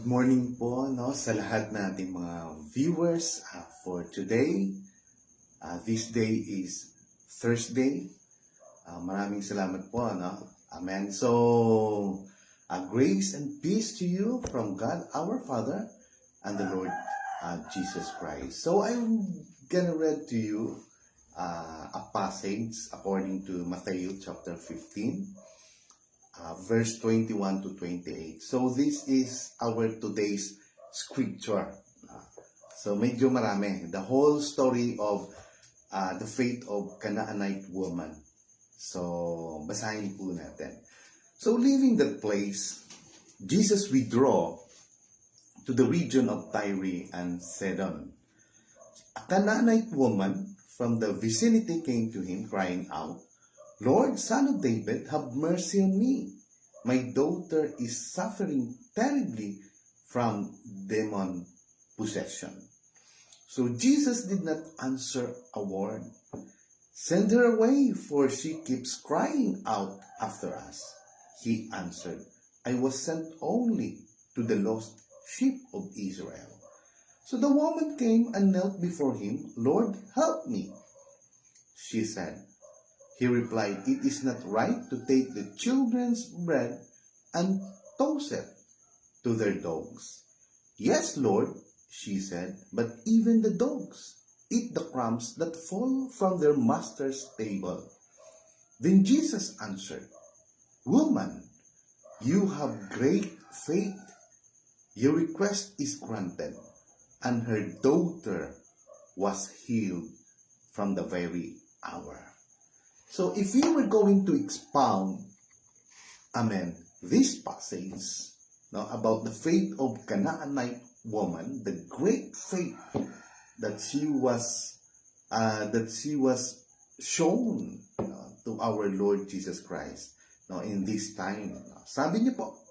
Good morning po sa lahat nating mga viewers for today. This day is Thursday. Maraming salamat po. Amen. So, grace and peace to you from God our Father and the Lord Jesus Christ. So, I'm gonna read to you a passage according to Matthew chapter 15. Verse 21 to 28. So this is our today's scripture. So medyo marami. The whole story of the faith of Canaanite woman. So basahin po natin. So leaving that place, Jesus withdrew to the region of Tyre and Sidon. A Canaanite woman from the vicinity came to him crying out, "Lord, Son of David, have mercy on me. My daughter is suffering terribly from demon possession." So Jesus did not answer a word. "Send her away, for she keeps crying out after us." He answered, "I was sent only to the lost sheep of Israel." So the woman came and knelt before him. "Lord, help me," she said. He replied, "It is not right to take the children's bread and toss it to their dogs." "Yes, Lord," she said, "but even the dogs eat the crumbs that fall from their master's table." Then Jesus answered, "Woman, you have great faith. Your request is granted." And her daughter was healed from the very hour. So if you were going to expound, this passage about the faith of Canaanite woman, the great faith that she was shown to our Lord Jesus Christ in this time. Sabi niyo po,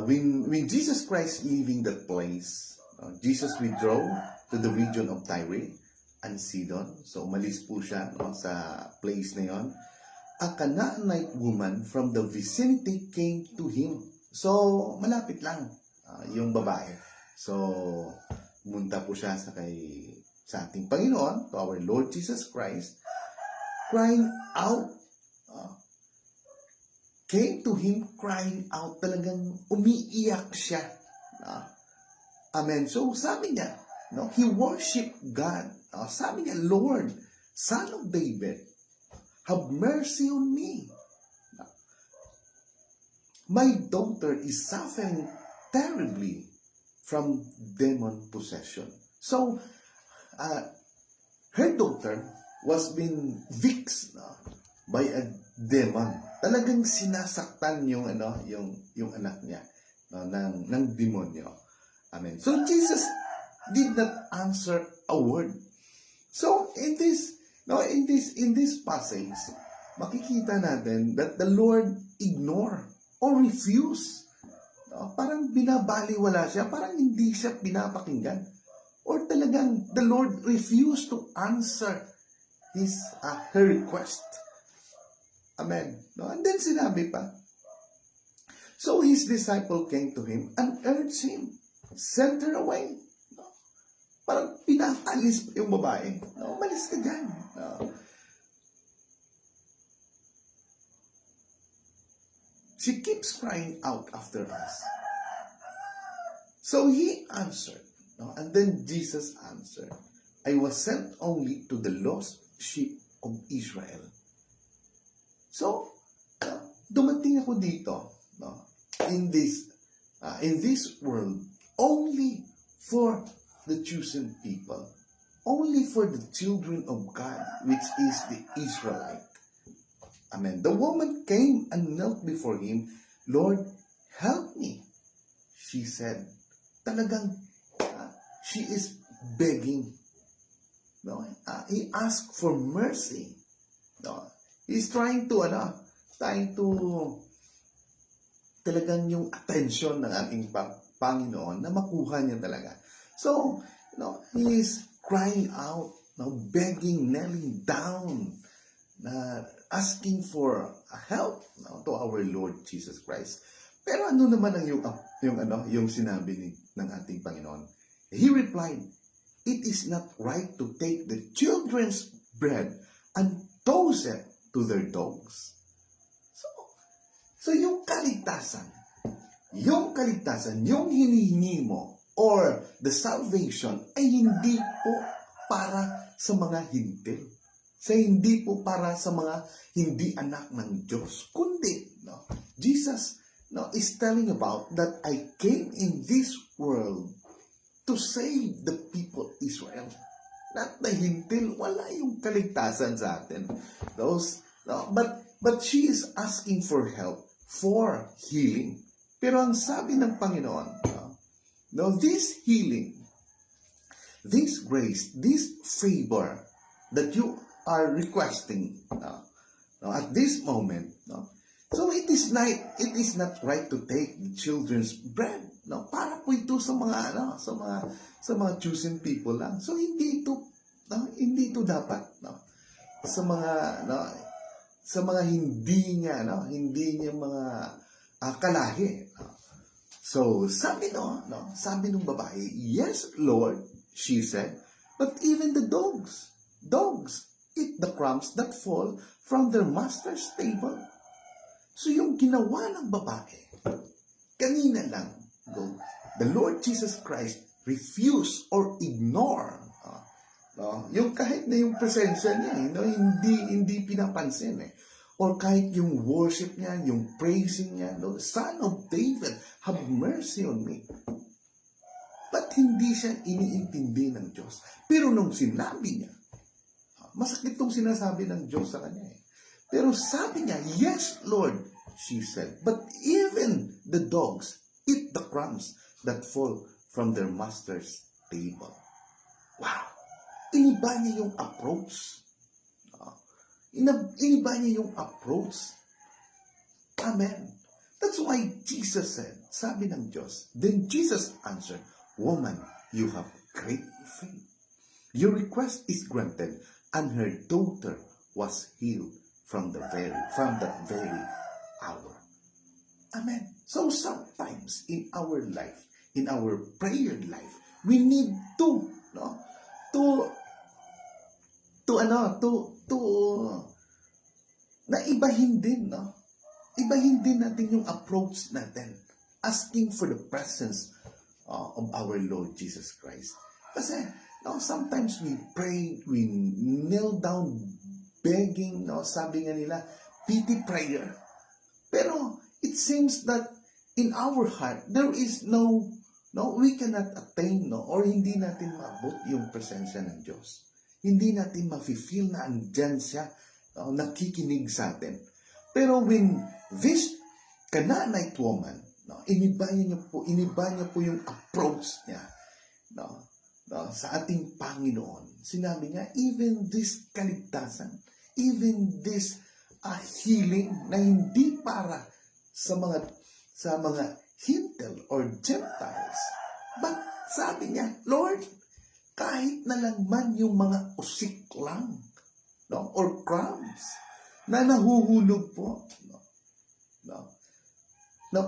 when Jesus Christ leaving that place, Jesus withdrew to the region of Tyre and Sidon. So umalis po siya sa place na yon. A Canaanite woman from the vicinity came to him. So malapit lang yung babae. So pumunta po siya sa ating Panginoon, to our Lord Jesus Christ, crying out. Came to him crying out. Talagang umiiyak siya. Amen. So sabi niya, he worshiped God. Sabi niya, "Lord, Son of David, have mercy on me. My daughter is suffering terribly from demon possession." So, her daughter was being vexed by a demon. Talagang sinasaktan yung anak niya ng demonyo. Amen. So Jesus did not answer a word. So in this passage, makikita natin that the Lord ignore or refuse. Parang binabaliwala siya, parang hindi siya pinapakinggan. Or talagang the Lord refused to answer her request. Amen. And then sinabi pa, so his disciple came to him and urged him, "Send her away." Parang pinakalis yung babae. Umalis ka dyan. She keeps crying out after us. So he answered, and then Jesus answered, "I was sent only to the lost sheep of Israel." So, dumating ako dito, in this world, only for the chosen people, only for the children of God, which is the Israelite. Amen. The woman came and knelt before him. "Lord, help me," she said. Talagang, she is begging. He asked for mercy. He's trying to talagang yung attention ng ating Panginoon na makuha niya talaga. So, he is crying out, begging, kneeling down, asking for help to our Lord Jesus Christ. Pero ano naman ang yung sinabi ng ating Panginoon? He replied, "It is not right to take the children's bread and toss it to their dogs." So yung kaligtasan, yung hinihingi mo, or the salvation ay hindi po para sa mga hintil. Hindi po para sa mga hindi anak ng Diyos. Kundi, Jesus is telling about that I came in this world to save the people Israel. Not the hintil, wala yung kaligtasan sa atin. But she is asking for help, for healing. Pero ang sabi ng Panginoon, this healing, this grace, this favor that you are requesting at this moment, so it is not right to take the children's bread. Para po ito sa mga sa mga chosen people lang. So hindi ito dapat sa mga hindi niya mga kalahi. So sabi nung babae, "Yes, Lord," she said, "but even the dogs eat the crumbs that fall from their master's table." So yung ginawa ng babae, kanina lang, the Lord Jesus Christ refused or ignore yung kahit na yung presensya niya, hindi pinapansin or kahit yung worship niya, yung praising niya, "Son of David, have mercy on me." But hindi siya iniintindi ng Diyos. Pero nung sinabi niya, masakit itong sinasabi ng Diyos sa kanya Pero sabi niya, "Yes, Lord," she said, "but even the dogs eat the crumbs that fall from their master's table." Wow! Iniba niya yung approach. Iniba niya yung approach. Amen. That's why Jesus said, sabi ng Diyos, then Jesus answered, "Woman, you have great faith. Your request is granted," and her daughter was healed from that very hour. Amen. So sometimes in our life, in our prayer life, we need to ibahin din natin yung approach natin, asking for the presence of our Lord Jesus Christ. Kasi sometimes we pray, we kneel down begging, sabi nga nila, pity prayer. Pero it seems that in our heart, there is we cannot attain, or hindi natin maabot yung presensya ng Diyos. Hindi natin mafe-feel na andyan siya, nakikinig sa atin. Pero when this Canaanite woman, iniba niya po yung approach niya sa ating Panginoon. Sinabi niya, even this kaligtasan, even this healing na hindi para sa mga Hintil or Gentiles. But sabi niya, "Lord, kahit na lang man yung mga usik lang, or crumbs na nahuhulog po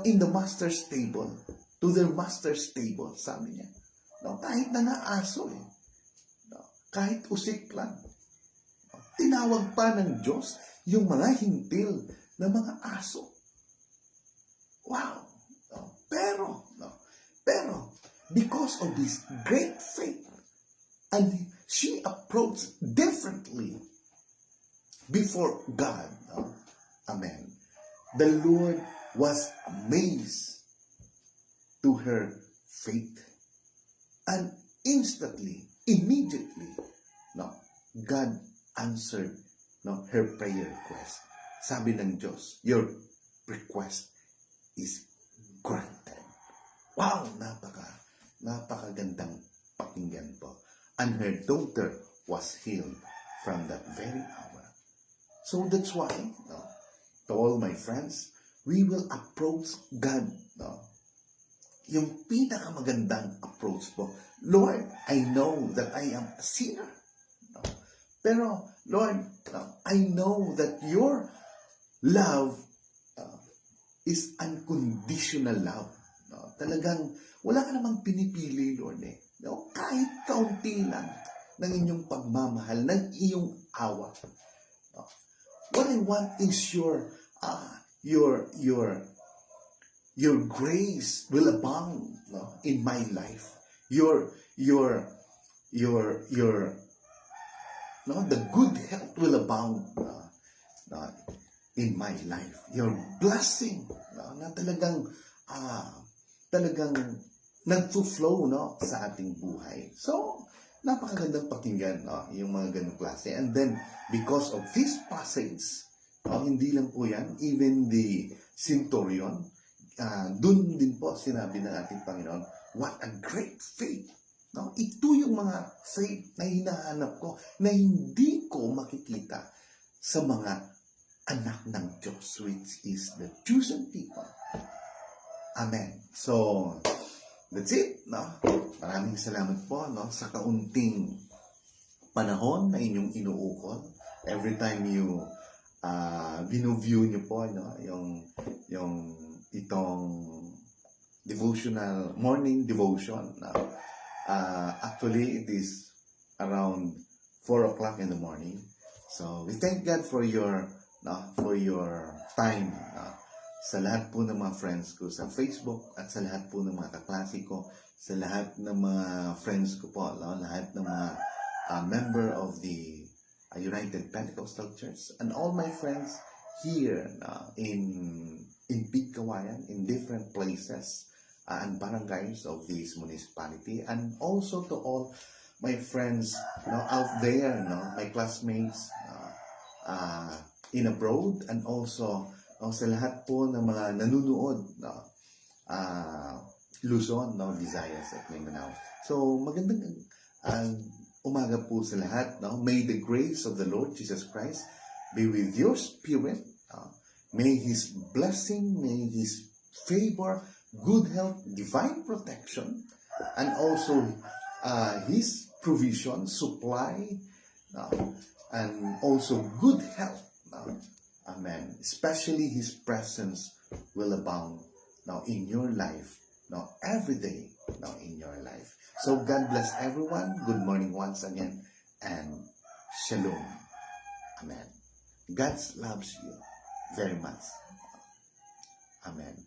in the master's table, to their master's table," sabi niya. Kahit na naaso kahit usik lang. Tinawag pa ng Diyos yung mga hintil na mga aso. Wow! Pero because of this great faith, and she approached differently before God, amen, the Lord was amazed to her faith. And immediately, God answered her prayer request. Sabi ng Diyos, "Your request is granted." Wow! Napakagandang pakinggan po. And her daughter was healed from that very hour. So that's why, to all my friends, we will approach God. Yung pinakamagandang approach po, "Lord, I know that I am a sinner. Pero, Lord, I know that your love is unconditional love. No? Talagang wala ka namang pinipili, Lord eh. No? Kahit kaunti lang ng inyong pagmamahal, ng iyong awa. No? What I want is your grace will abound, no, in my life. The good health will abound in my life. Your blessing, na talagang nagfo-flow, no, sa ating buhay. So, napakagandang pakinggan, no, yung mga ganung klase. And then, because of this passage, hindi lang po yan, even the centurion, dun din po sinabi ng ating Panginoon, what a great faith. No? Ito yung mga faith na hinahanap ko na hindi ko makikita sa mga anak ng Diyos, which is the chosen people. Amen. So, that's it. No? Maraming salamat po, no, sa kaunting panahon na inyong inuukol. Every time you view nyo po, no, yung itong devotional, morning devotion. Actually, it is around 4 o'clock in the morning. So, we thank God for your time. Sa lahat po ng mga friends ko sa Facebook at sa lahat po ng mga kaklase ko, sa lahat ng mga friends ko po, lahat ng mga member of the United Pentecostal Church, and all my friends here in Pigkawayan, in different places and barangays of this municipality, and also to all my friends out there, my classmates in abroad, and also sa lahat po ng mga nanunood, Luzon, Visayas at Mindanao. So, magandang umaga po sa lahat. May the grace of the Lord Jesus Christ be with your spirit. May His blessing, may His favor, good health, divine protection, and also His provision, supply, and also good health. Amen. Especially His presence will abound in your life, every day in your life. So God bless everyone. Good morning once again, and Shalom. Amen. God loves you very much. Amen.